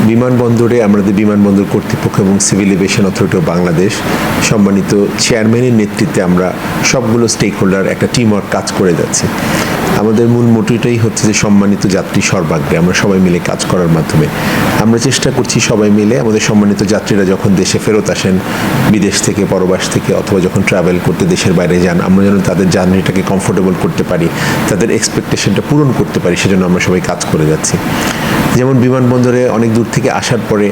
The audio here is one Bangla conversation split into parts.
বিমানবন্দরে আমাদের বিমানবন্দর কর্তৃপক্ষ এবং civil aviation authority of Bangladesh সম্মানিত চেয়ারম্যানের নেতৃত্বে আমরা সবগুলো স্টেক হোল্ডার একটা টিম ওয়ার্ক কাজ করে যাচ্ছি। আমাদের মূল মোটিভটাই হচ্ছে যে সম্মানিত যাত্রী সর্বাগ্রে আমরা সবাই মিলে কাজ করার মাধ্যমে আমরা চেষ্টা করছি সবাই মিলে আমাদের সম্মানিত যাত্রীরা যখন দেশে ফেরত আসেন বিদেশ থেকে পরবাস থেকে অথবা যখন ট্রাভেল করতে দেশের বাইরে যান আমরা যেন তাদের জার্নিটাকে কমফোর্টেবল করতে পারি, তাদের এক্সপেকটেশনটা পূরণ করতে পারি, সেজন্য আমরা সবাই কাজ করে যাচ্ছি। যেমন বিমানবন্দরে অনেক দূর থেকে আসার পরে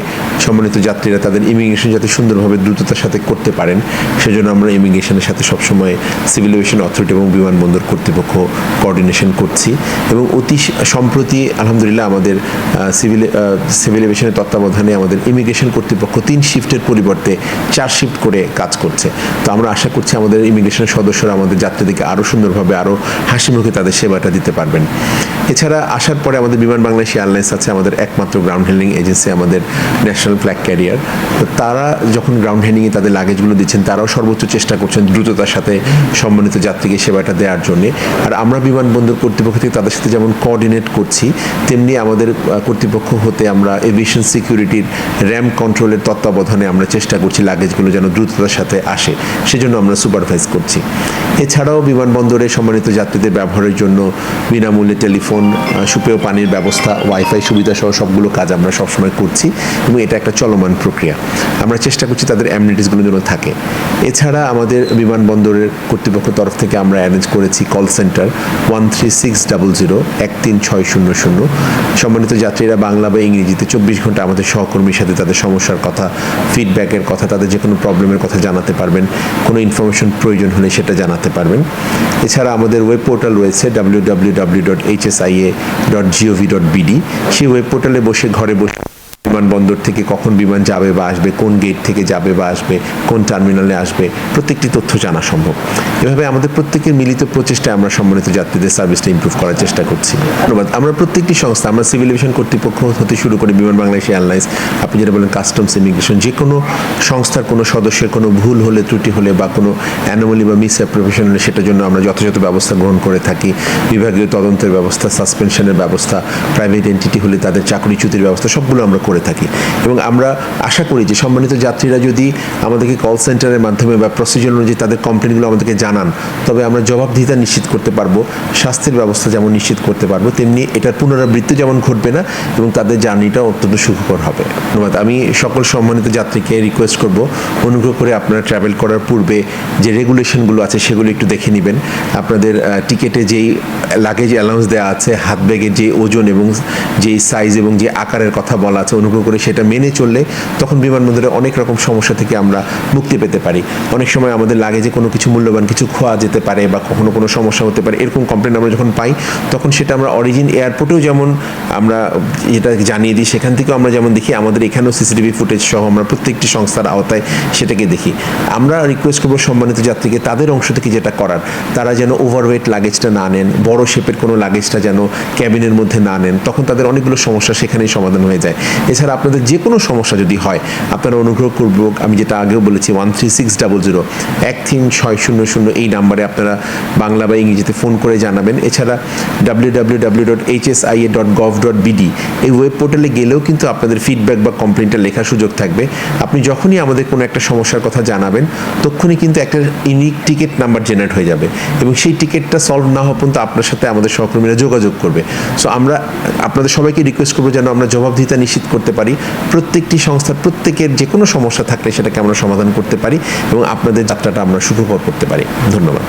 সম্মানিত যাত্রীরা তাদের ইমিগ্রেশন যাতে সুন্দরভাবে দ্রুততার সাথে করতে পারেন সেজন্য আমরা ইমিগ্রেশনের সাথে সবসময় সিভিল এভিয়েশন অথরিটি এবং বিমানবন্দর কর্তৃপক্ষ কোঅর্ডিনেশন করছি এবং অতি সম্প্রতি আলহামদুলিল্লাহ আমাদের সিভিল এভিয়েশনের তত্ত্বাবধানে আমাদের ইমিগ্রেশন কর্তৃপক্ষ 3 শিফটের পরিবর্তে 4 শিফট করে কাজ করছে। তো আমরা আশা করছি আমাদের ইমিগ্রেশনের সদস্যরা আমাদের যাত্রীদেরকে আরও সুন্দরভাবে আরও হাসি মুখে তাদের সেবাটা দিতে পারবেন। এছাড়া আসার পরে আমাদের বিমান বাংলাদেশ এয়ারলাইন্স আছে আমাদের একমাত্র গ্রাউন্ড হ্যান্ডলিং এজেন্সি, আমাদের ন্যাশনাল ফ্ল্যাগ ক্যারিয়ার। তো তারা যখন গ্রাউন্ড হ্যান্ডলিংয়ে তাদের লাগেজগুলো দিচ্ছেন তারাও সর্বোচ্চ চেষ্টা করছেন দ্রুততার সাথে সম্মানিত যাত্রীকে সেবাটা দেওয়ার জন্যে। আর আমরা বিমানবন্দর কর্তৃপক্ষ থেকে তাদের সাথে যেমন কোঅর্ডিনেট করছি তেমনি আমাদের কর্তৃপক্ষ হতে আমরা এভিয়েশন সিকিউরিটির র্যাম কন্ট্রোলের তত্ত্বাবধানে আমরা চেষ্টা করছি লাগেজগুলো যেন দ্রুততার সাথে আসে, সেজন্য আমরা সুপারভাইজ করছি। এছাড়াও বিমানবন্দরে সম্মানিত যাত্রীদের ব্যবহারের জন্য বিনামূল্যে টেলিফোন, সুপেয় পানির ব্যবস্থা, ওয়াইফাই সুবিধা সহ সবগুলো কাজ আমরা সবসময় করছি এবং এটা একটা চলমান প্রক্রিয়া। আমরা চেষ্টা করছি তাদের অ্যামিনিটিসগুলো যেন থাকে। এছাড়া আমাদের বিমানবন্দরের কর্তৃপক্ষের তরফ থেকে আমরা অ্যারেঞ্জ করেছি কল সেন্টার 13600 13600। সম্মানিত যাত্রীরা বাংলা বা ইংরেজিতে 24 ঘন্টা আমাদের সহকর্মীর সাথে তাদের সমস্যার কথা, ফিডব্যাকের কথা, তাদের যে কোনো প্রবলেমের কথা জানাতে পারবেন, কোনো ইনফরমেশন প্রয়োজন হলে সেটা জানাতে পারবেন। এছাড়া আমাদের ওয়েব পোর্টাল রয়েছে www.hsia.gov.bd। সেই ওয়েব পোর্টালে বসে ঘরে বসে বিমানবন্দর থেকে কখন বিমান যাবে বা আসবে, কোন গেট থেকে যাবে বা আসবে, কোন টার্মিনালে আসবে, প্রত্যেকটি তথ্য জানা সম্ভব। এভাবে আমাদের প্রত্যেকের মিলিত প্রচেষ্টায় আমরা সম্মানিত যাত্রীদের সার্ভিসটা ইমপ্রুভ করার চেষ্টা করছি। ধন্যবাদ। আমরা প্রত্যেকটি সংস্থা, আমরা সিভিল এভিয়েশন কর্তৃপক্ষ হতে শুরু করে বিমান বাংলাদেশ এয়ারলাইন্স, আপনি যেটা বলেন কাস্টমস, ইমিগ্রেশন, যে কোনো সংস্থার কোনো সদস্যের কোনো ভুল হলে, ত্রুটি হলে বা কোনো অ্যানোমালি বা মিসঅ্যাপ্রোপ্রিয়েশন হলে সেটার জন্য আমরা যথাযথ ব্যবস্থা গ্রহণ করে থাকি। বিভাগীয় তদন্তের ব্যবস্থা, সাসপেনশনের ব্যবস্থা, প্রাইভেট এন্টিটি হলে তাদের চাকরিচ্যুতির ব্যবস্থা সবগুলো আমরা করে থাকি। এবং আমরা আশা করি যে সম্মানিত যাত্রীরা যদি আমাদেরকে কল সেন্টারের মাধ্যমে বা প্রসিজার অনুযায়ী তাদের কমপ্লেনগুলো আমাদেরকে জানান তবে আমরা জবাবদিহিতা নিশ্চিত করতে পারবো, স্বাস্থ্যের ব্যবস্থা যেমন নিশ্চিত করতে পারবো তেমনি এটার পুনরাবৃত্তি যেমন ঘটবে না এবং তাদের জার্নিটাও অত্যন্ত সুখকর হবে। ধন্যবাদ। আমি সকল সম্মানিত যাত্রীকে রিকোয়েস্ট করব অনুগ্রহ করে আপনারা ট্রাভেল করার পূর্বে যে রেগুলেশনগুলো আছে সেগুলো একটু দেখে নেবেন। আপনাদের টিকেটে যেই লাগেজ অ্যালাউন্স দেওয়া আছে, হাত ব্যাগের যে ওজন এবং যেই সাইজ এবং যে আকারের কথা বলা আছে অনুগ্রহ করে সেটা মেনে চললে তখন বিমানবন্দরে অনেক রকম সমস্যা থেকে আমরা মুক্তি পেতে পারি। অনেক সময় আমাদের লাগেজে কোনো কিছু মূল্যবান কিছু খোয়া যেতে পারে বা কখনো কোনো সমস্যা হতে পারে, এরকম কমপ্লেন আমরা যখন পাই তখন সেটা আমরা অরিজিন এয়ারপোর্টেও যেমন আমরা যেটা জানিয়ে দিই, সেখান থেকেও আমরা যেমন দেখি, আমাদের এখানেও সিসিটিভি ফুটেজ সহ আমরা প্রত্যেকটি সংস্থার আওতায় সেটাকে দেখি। আমরা রিকোয়েস্ট করবো সম্মানিত যাত্রীকে তাদের অংশ থেকে যেটা করার, তারা যেন ওভারওয়েট লাগেজটা না নেন, বড় শেপের কোনো লাগেজটা যেন ক্যাবিনের মধ্যে না নেন, তখন তাদের অনেকগুলো সমস্যা সেখানেই সমাধান হয়ে যায়। এছাড়া আপনাদের যে কোনো সমস্যা যদি হয় আপনারা অনুগ্রহ করব, আমি যেটা আগেও বলেছি 13600 13600 এই নাম্বারে আপনারা বাংলা বা ইংরেজিতে ফোন করে জানাবেন। এছাড়া www.hsia.gov.bd এই ওয়েব পোর্টালে গেলেও কিন্তু আপনাদের ফিডব্যাক বা কমপ্লেনটা লেখার সুযোগ থাকবে। আপনি যখনই আমাদের কোনো একটা সমস্যার কথা জানাবেন তখনই কিন্তু একটা ইউনিক টিকিট নাম্বার জেনারেট হয়ে যাবে এবং সেই টিকিটটা সলভ না হওয়া পর্যন্ত আপনার সাথে আমাদের সহকর্মীরা যোগাযোগ করবে। সো আমরা আপনাদের সবাইকে রিকোয়েস্ট করবো যেন আমরা জবাবদিহিতা নিশ্চিত করতে পারি, প্রত্যেকটি সংস্থার প্রত্যেকের যে কোনো সমস্যা থাকলে সেটাকে আমরা সমাধান করতে পারি এবং আপনাদের যাত্রাটা আমরা সুখকর করতে পারি। ধন্যবাদ।